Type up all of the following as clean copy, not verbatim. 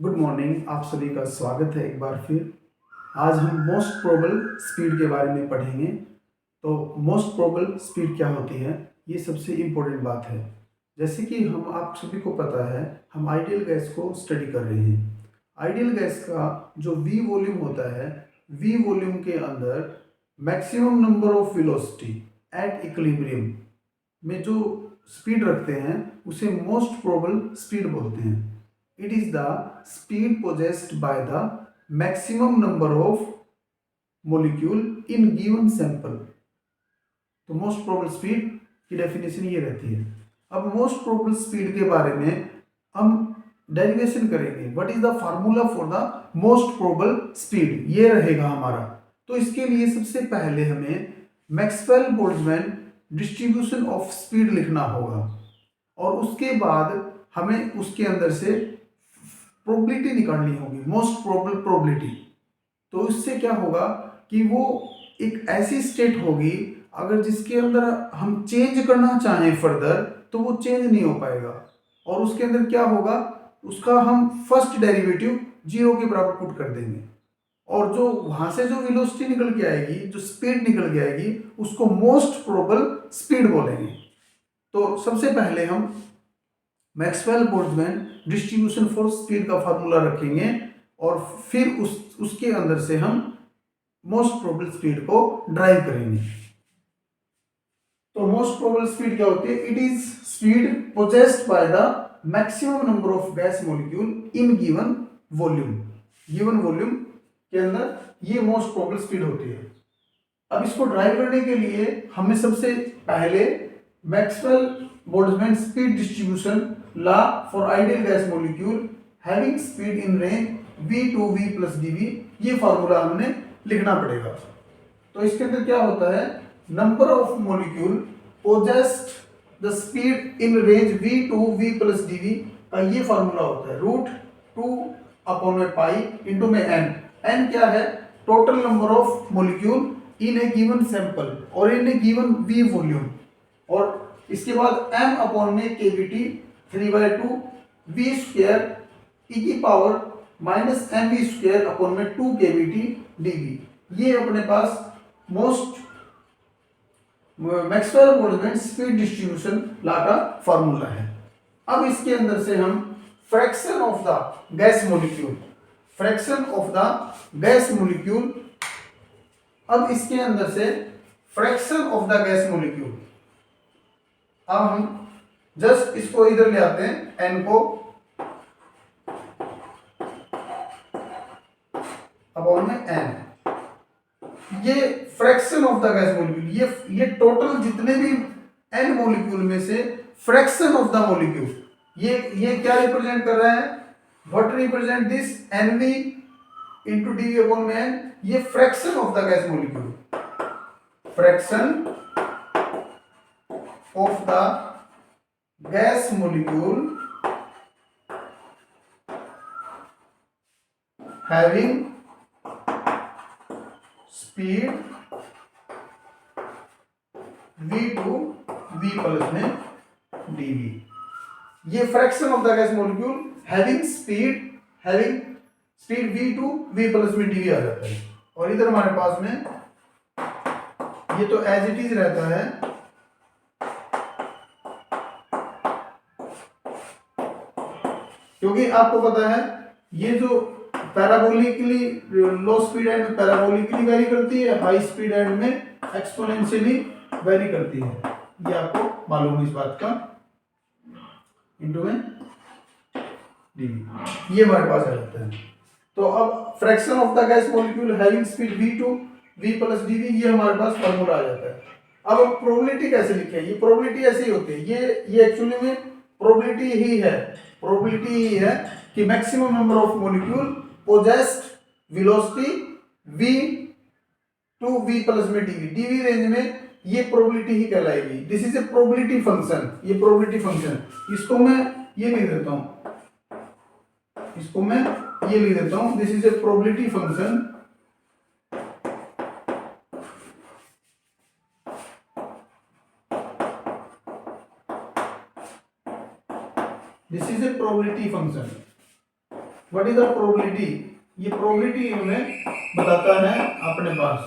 Good morning. आप सभी का स्वागत है एक बार फिर। आज हम मोस्ट प्रोबेबल स्पीड के बारे में पढ़ेंगे। तो मोस्ट प्रोबेबल स्पीड क्या होती है, ये सबसे इम्पोर्टेंट बात है। जैसे कि हम आप सभी को पता है, हम आइडियल गैस को स्टडी कर रहे हैं। आइडियल गैस का जो वी वॉल्यूम होता है, वी वॉल्यूम के अंदर maximum number of velocity at equilibrium में जो स्पीड रखते हैं उसे मोस्ट प्रोबेबल स्पीड बोलते हैं। It is the speed possessed by the maximum number of molecule in given sample। तो मोस्ट प्रोबेबल स्पीड की डेफिनेशन ये रहती है। अब मोस्ट प्रोबेबल स्पीड के बारे में हम डेरिवेशन करेंगे। What is the formula for the most probable speed, ये रहेगा हमारा। तो इसके लिए सबसे पहले हमें Maxwell Boltzmann distribution of speed लिखना होगा और उसके बाद हमें उसके अंदर से प्रोबेबिलिटी निकालनी होगी, मोस्ट प्रोबेबल प्रोबेबिलिटी। तो इससे क्या होगा कि वो एक ऐसी स्टेट होगी अगर जिसके अंदर हम चेंज करना चाहें फर्दर तो वो चेंज नहीं हो पाएगा। और उसके अंदर क्या होगा, उसका हम फर्स्ट डेरिवेटिव 0 के बराबर पुट कर देंगे और जो वहां से जो वेलोसिटी निकल के आएगी, जो स्पीड निकल के आएगी, उसको मोस्ट प्रोबेबल स्पीड बोलेंगे। तो सबसे पहले हम Maxwell Boltzmann distribution for speed का फार्मूला रखेंगे और फिर उसके अंदर से हम मोस्ट प्रोबेबल स्पीड को ड्राइव करेंगे। तो मोस्ट प्रोबेबल स्पीड क्या होती है? It is speed possessed by the maximum number of gas molecule in given volume. Given volume के अंदर ये मोस्ट प्रोबेबल स्पीड होती है। अब इसको ड्राइव करने के लिए हमें सबसे पहले Maxwell Boltzmann speed distribution law for ideal gas molecule having speed in range v2v plus dv, ये फार्मूला हमने लिखना पड़ेगा। तो इसके अंदर क्या होता है, number of molecule possessed the speed in range v2v plus dv का ये फार्मूला होता है √2/पाई इंटू में n क्या है? Total number of molecule in a given sample और in a given v volume, और इसके बाद m अपॉन में kBT 3/2 v स्क्वायर e की power minus mv square upon में 2 kBT dv। ये अपने पास most Maxwell Boltzmann speed distribution law का फार्मूला है। अब इसके अंदर से हम fraction of the gas molecule, fraction of the gas molecule, अब इसके अंदर से fraction of the gas molecule, अब हम जस्ट इसको इधर ले आते हैं n को अपॉन में n। ये fraction of the gas molecule, ये टोटल जितने भी n मॉलिक्यूल में से फ्रैक्शन ऑफ द मॉलिक्यूल, ये क्या रिप्रेजेंट कर रहा है? What represent this nv into dv upon में n, ये fraction of the gas molecule, fraction of the gas molecule having speed v2v plus में dv। ये fraction of the gas molecule having speed v2v plus में dv आ जाता है। और इधर हमारे पास में ये तो एज इट इज रहता है, क्योंकि आपको पता है ये जो पैराबोलिकली लो स्पीड एंड में पैराबोलिकली वेरी करती है, हाई स्पीड एंड में एक्सपोनेंशियली वेरी करती है, ये आपको मालूम है इस बात का। इंटू में dv, ये हमारे पास आ जाता है। तो अब fraction of the gas molecule having speed v2v plus dv, ये हमारे पास फार्मूला आ जाता है। अब प्रोबेबिलिटी कैसे लिखे? ये प्रोबेबिलिटी ऐसे ही होती है, ये एक्चुअली में प्रोबेबिलिटी ही है कि maximum number of molecule possessed velocity v2v plus में dv रेंज में, ये प्रोबेबिलिटी ही कहलाएगी। This is a probability function, ये प्रोबेबिलिटी फंक्शन, इसको मैं ये लिख देता हूं, इसको मैं ये लिख देता हूं, this is a probability function. This is a probability function. What is the probability, ये प्रोबेबिलिटी हमें बताता है अपने पास,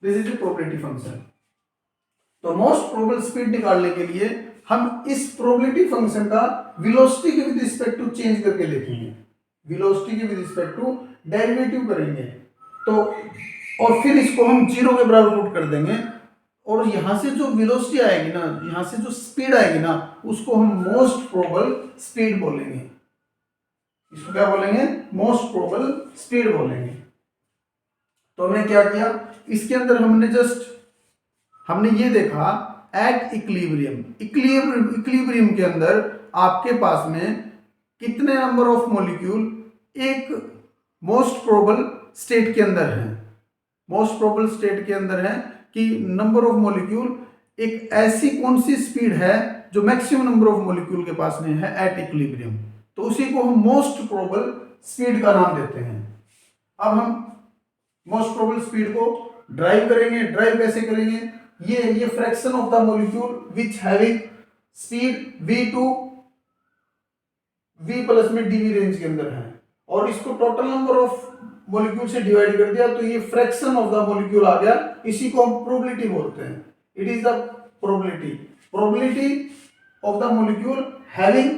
this is the probability function. तो मोस्ट प्रोबेबल स्पीड निकालने के लिए हम इस प्रोबेबिलिटी फंक्शन का वेलोसिटी के विद रिस्पेक्ट टू चेंज करके लिखेंगे, वेलोसिटी के विद रिस्पेक्ट टू डेरिवेटिव करेंगे, तो और फिर इसको हम जीरो के बराबर पुट कर देंगे, और यहां से जो वेलोसिटी आएगी ना, यहां से जो स्पीड आएगी ना, उसको हम मोस्ट प्रोबेबल स्पीड बोलेंगे। इसको क्या बोलेंगे? मोस्ट प्रोबेबल स्पीड बोलेंगे। तो हमने क्या किया, इसके अंदर हमने ये देखा एट इक्विलिब्रियम, इक्विलिब्रियम के अंदर आपके पास में कितने नंबर ऑफ मॉलिक्यूल एक मोस्ट प्रोबेबल स्टेट के अंदर है, मोस्ट प्रोबेबल स्टेट के अंदर है कि नंबर ऑफ मॉलिक्यूल, एक ऐसी कौन सी स्पीड है जो मैक्सिमम नंबर ऑफ मॉलिक्यूल के पास में है एट इक्विलिब्रियम, तो उसी को हम मोस्ट प्रोबेबल स्पीड का नाम देते हैं। अब हम मोस्ट प्रोबेबल स्पीड को ड्राइव करेंगे। ड्राइव कैसे करेंगे? ये fraction of the molecule which having speed v2 v plus में dv रेंज के अंदर है, और इसको टोटल नंबर ऑफ मॉलिक्यूल से डिवाइड कर दिया, तो ये फ्रैक्शन ऑफ द मॉलिक्यूल आ गया, इसी को हम प्रोबेबिलिटी बोलते हैं। It is the probability of the molecule having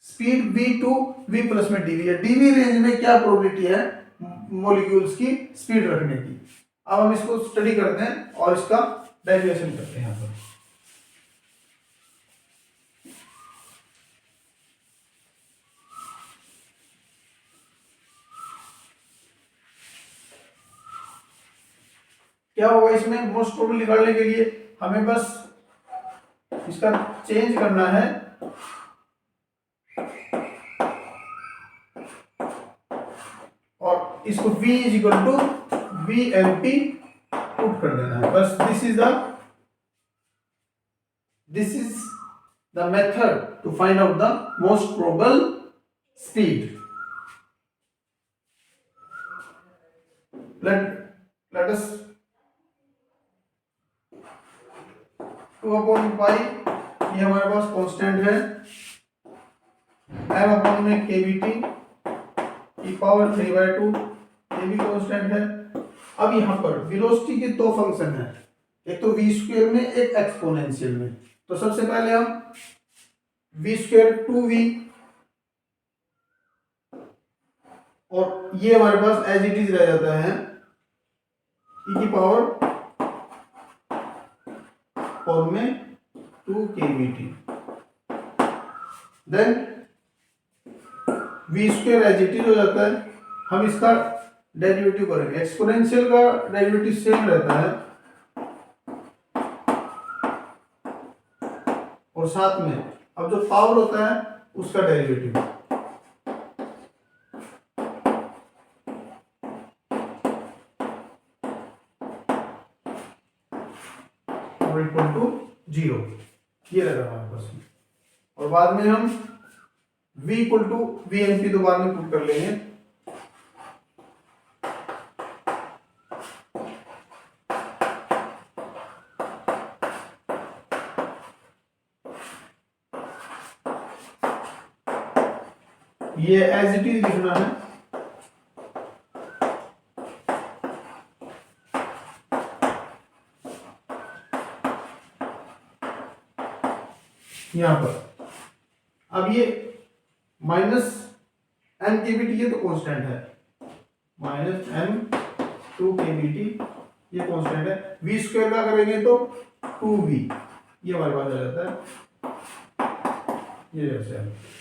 speed v2 v plus में dv है। dv रेंज में क्या प्रोबेबिलिटी है मॉलिक्यूल्स की स्पीड रखने की। अब हम इसको स्टडी करते हैं और इसका डेरिवेशन करते हैं। यहाँ पर क्या होगा, इसमें मोस्ट प्रोबेबल निकालने के लिए हमें बस इसका चेंज करना है, और इसको v is equal to v m p put कर देना है बस। This is the method to find out the most probable speed. let us 2 upon pi, ये हमारे पास कांस्टेंट है, m अपॉन में kBt की पावर 3/2, ये भी कांस्टेंट है। अब यहां पर वेलोसिटी के दो फंक्शन है, एक तो v स्क्वायर में, एक एक्सपोनेंशियल में। तो सबसे पहले हम v स्क्वायर 2v, और ये हमारे पास एज इट इज रह जाता है e की पावर फॉर्म में 2 kBt। Then v square as it is हो जाता है। हम इसका डेरिवेटिव करेंगे, एक्सपोनेंशियल का डेरिवेटिव सेम रहता है, और साथ में अब जो पावर होता है उसका डेरिवेटिव, इक्वल टू 0, ये रहेगा हमारे पास। और बाद में हम v equal to v n p दोबारा में पुट कर लेंगे। ये एज इट इज लिखना है, यहां पर। अब ये माइनस एम केबीटी, ये तो कांस्टेंट है, माइनस एम 2 केबीटी ये कांस्टेंट है। वी स्क्वायर का करेंगे तो 2v, ये हमारे पास आ जाता है, ये जैसे है।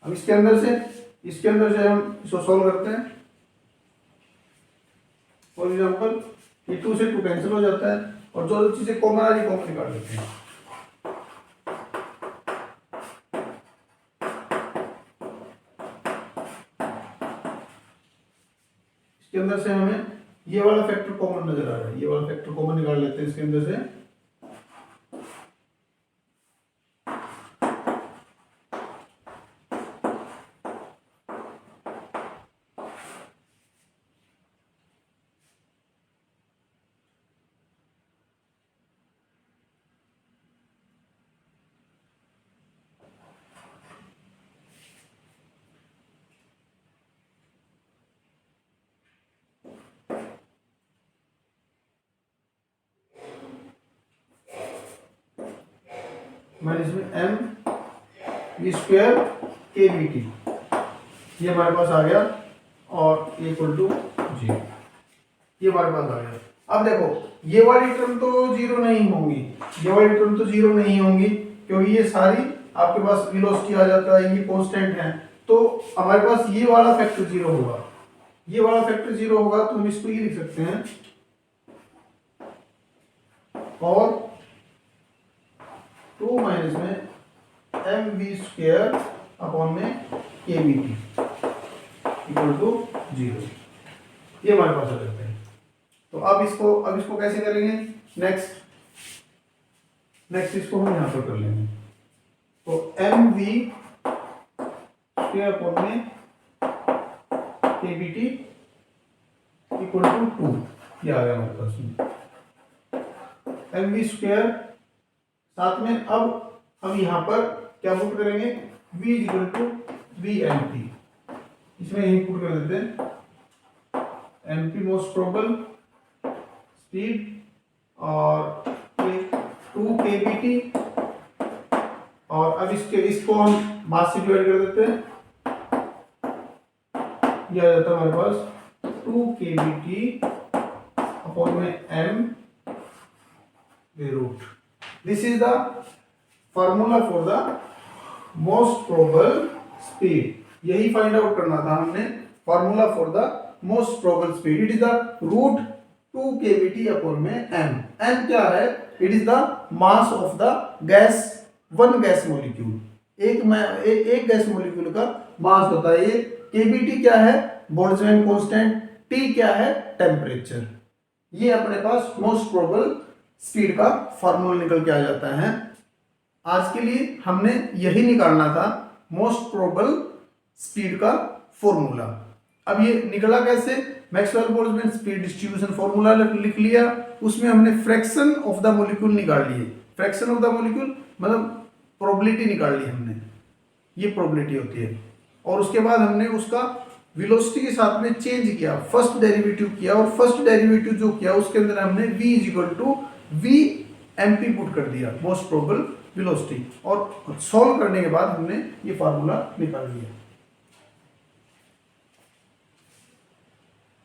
अब इसके अंदर से हम इसको सॉल्व करते हैं। फॉर एग्जाम्पल ये 2 से 2 कैंसिल हो जाता है, और जो चीजें कॉमन आ रही कॉमन निकाल लेते हैं। इसके अंदर से हमें ये वाला फैक्टर कॉमन नजर आ रहा है, ये वाला फैक्टर कॉमन निकाल लेते हैं इसके अंदर से। माइनस में एम वी स्क्वायर के वी टी, ये हमारे पास आ गया और इक्वल टू 0, ये हमारे पास आ गया। अब देखो ये वाली टर्म तो जीरो नहीं होंगी, ये वाली टर्म तो जीरो नहीं होंगी क्योंकि ये सारी आपके पास वेलोसिटी आ जाता है, ये कांस्टेंट है, तो हमारे पास ये वाला फैक्टर जीरो होगा, ये वाला फैक्टर जीरो होगा, तो हम इसको ये लिख सकते हैं और 2 माइनस में एम वी स्क्वायर अपॉन में के वी टी इक्वल टू 0, ये हमारे पास आ जाता है। तो अब इसको कैसे करेंगे, नेक्स्ट इसको हम यहां पर कर लेंगे। तो एम वी स्क्वायर अपॉन में के वी टी इक्वल टू 2, ये आ गया हमारे पास एम वी स्क्वायर, साथ में अब हम यहाँ पर क्या पुट करेंगे, v equal to v m p, इसमें यही पुट कर देते हैं m p most probable speed और 2 के बी टी, और अब इसको हम मास से डिवाइड कर देते हैं, यह आ जाता है हमारे पास 2 k B T upon m m root. This is the formula for the most probable speed, यही फाइंड आउट करना था हमने, formula for the most probable speed, it is the root 2 kBt upon m m। m क्या है, it is the mass of the gas, one gas molecule, एक gas molecule का mass होता है ये। kBt क्या है, बोल्ट्जमैन कांस्टेंट, t क्या है, टेम्परेचर। ये अपने पास मोस्ट प्रोबेबल स्पीड का फॉर्मूला निकल के आ जाता है। आज के लिए हमने यही निकालना था, मोस्ट प्रोबेबल स्पीड का फॉर्मूला। अब ये निकला कैसे, Maxwell Boltzmann speed distribution formula लिख लिया, उसमें हमने फ्रैक्शन ऑफ द मॉलिक्यूल निकाल लिए, फ्रैक्शन ऑफ द मॉलिक्यूल मतलब प्रोबेबिलिटी निकाल ली हमने, ये प्रोबेबिलिटी होती है, और उसके बाद हमने उसका वेलोसिटी के साथ में चेंज किया, फर्स्ट डेरिवेटिव किया, और फर्स्ट डेरिवेटिव जो किया उसके अंदर हमने v is equal to v m p put कर दिया, मोस्ट प्रोबेबल वेलोसिटी, और सॉल्व करने के बाद हमने ये फार्मूला निकाल लिया।